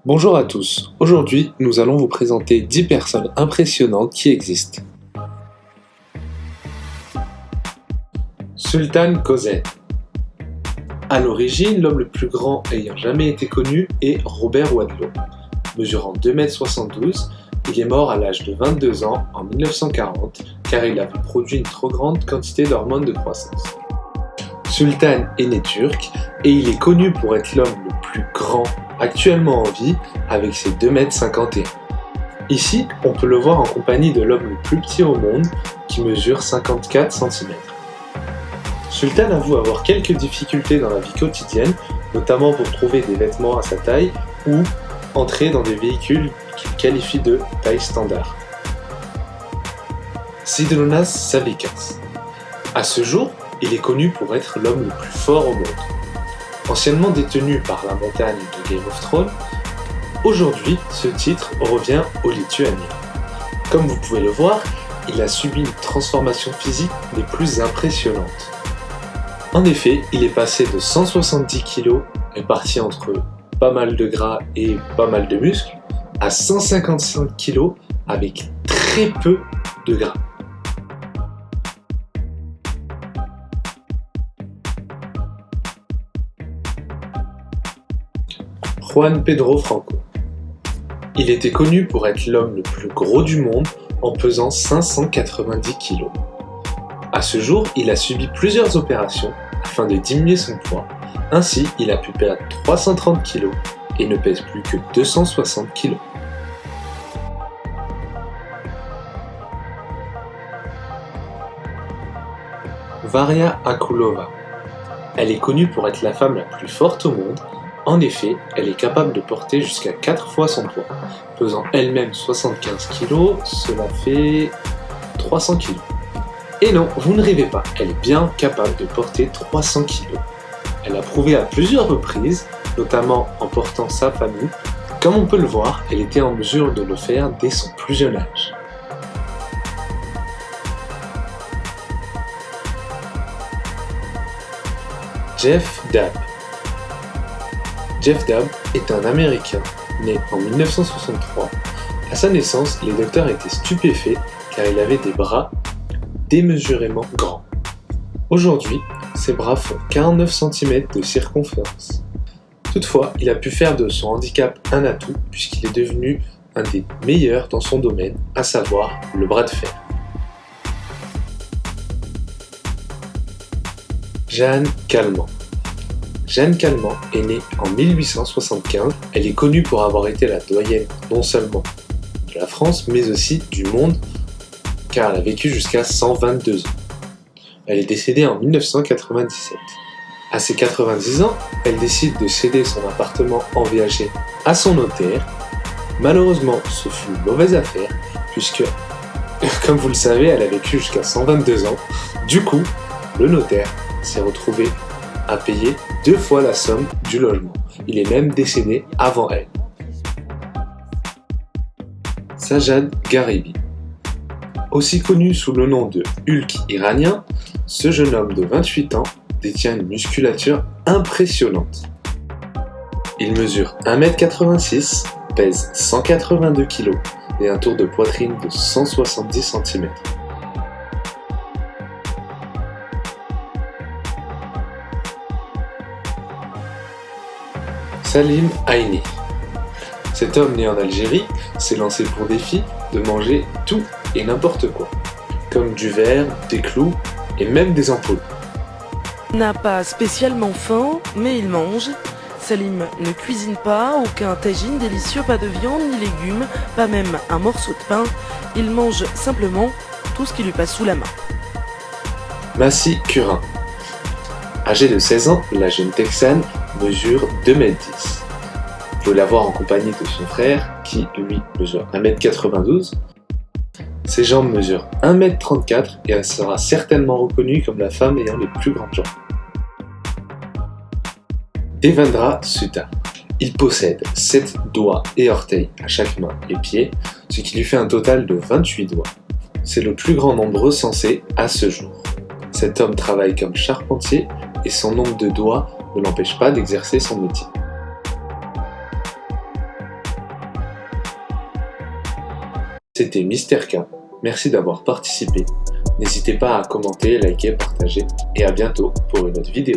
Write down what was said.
Bonjour à tous, aujourd'hui nous allons vous présenter 10 personnes impressionnantes qui existent. Sultan Kosen. À l'origine, l'homme le plus grand ayant jamais été connu est Robert Wadlow. Mesurant 2,72 m, il est mort à l'âge de 22 ans en 1940 car il avait produit une trop grande quantité d'hormones de croissance. Sultan est né turc et il est connu pour être l'homme le plus grand actuellement en vie avec ses 2,51 m. Ici, on peut le voir en compagnie de l'homme le plus petit au monde qui mesure 54 cm. Sultan avoue avoir quelques difficultés dans la vie quotidienne, notamment pour trouver des vêtements à sa taille ou entrer dans des véhicules qu'il qualifie de taille standard. Zydrunas Savickas. À ce jour, il est connu pour être l'homme le plus fort au monde. Anciennement détenu par la montagne de Game of Thrones, aujourd'hui ce titre revient aux Lituaniens. Comme vous pouvez le voir, il a subi une transformation physique des plus impressionnantes. En effet, il est passé de 170 kg, répartis entre pas mal de gras et pas mal de muscles, à 155 kg avec très peu de gras. Juan Pedro Franco. Il était connu pour être l'homme le plus gros du monde en pesant 590 kg. À ce jour, il a subi plusieurs opérations afin de diminuer son poids. Ainsi, il a pu perdre 330 kg et ne pèse plus que 260 kg. Varia Akulova. Elle est connue pour être la femme la plus forte au monde. En effet, elle est capable de porter jusqu'à 4 fois son poids. Pesant elle-même 75 kg, cela fait 300 kg. Et non, vous ne rêvez pas, elle est bien capable de porter 300 kg. Elle a prouvé à plusieurs reprises, notamment en portant sa famille. Comme on peut le voir, elle était en mesure de le faire dès son plus jeune âge. Jeff Dabb. Jeff Dabb est un Américain né en 1963. À sa naissance, les docteurs étaient stupéfaits car il avait des bras démesurément grands. Aujourd'hui, ses bras font 49 cm de circonférence. Toutefois, il a pu faire de son handicap un atout puisqu'il est devenu un des meilleurs dans son domaine, à savoir le bras de fer. Jeanne Calment. Jeanne Calment est née en 1875. Elle est connue pour avoir été la doyenne non seulement de la France, mais aussi du monde, car elle a vécu jusqu'à 122 ans. Elle est décédée en 1997. À ses 90 ans, elle décide de céder son appartement en viager à son notaire. Malheureusement, ce fut une mauvaise affaire, puisque, comme vous le savez, elle a vécu jusqu'à 122 ans. Du coup, le notaire s'est retrouvé à payer 2 fois la somme du logement. Il est même décédé avant elle. Sajjad Gharibi. Aussi connu sous le nom de Hulk iranien, ce jeune homme de 28 ans détient une musculature impressionnante. Il mesure 1,86 m, pèse 182 kg et un tour de poitrine de 170 cm. Salim Hayni. Cet homme né en Algérie s'est lancé pour défi de manger tout et n'importe quoi, comme du verre, des clous et même des ampoules. N'a pas spécialement faim, mais il mange. Salim ne cuisine pas, aucun tagine délicieux, pas de viande ni légumes, pas même un morceau de pain. Il mange simplement tout ce qui lui passe sous la main. Massi Curran. Âgée de 16 ans, la jeune Texane mesure 2,10 m. Vous pouvez la voir en compagnie de son frère, qui lui mesure 1,92 m. Ses jambes mesurent 1,34 m et elle sera certainement reconnue comme la femme ayant les plus grandes jambes. Devendra Sutta. Il possède 7 doigts et orteils à chaque main et pied, ce qui lui fait un total de 28 doigts. C'est le plus grand nombre recensé à ce jour. Cet homme travaille comme charpentier et son nombre de doigts ne l'empêche pas d'exercer son métier. C'était Mister K. Merci d'avoir participé. N'hésitez pas à commenter, liker, partager et à bientôt pour une autre vidéo.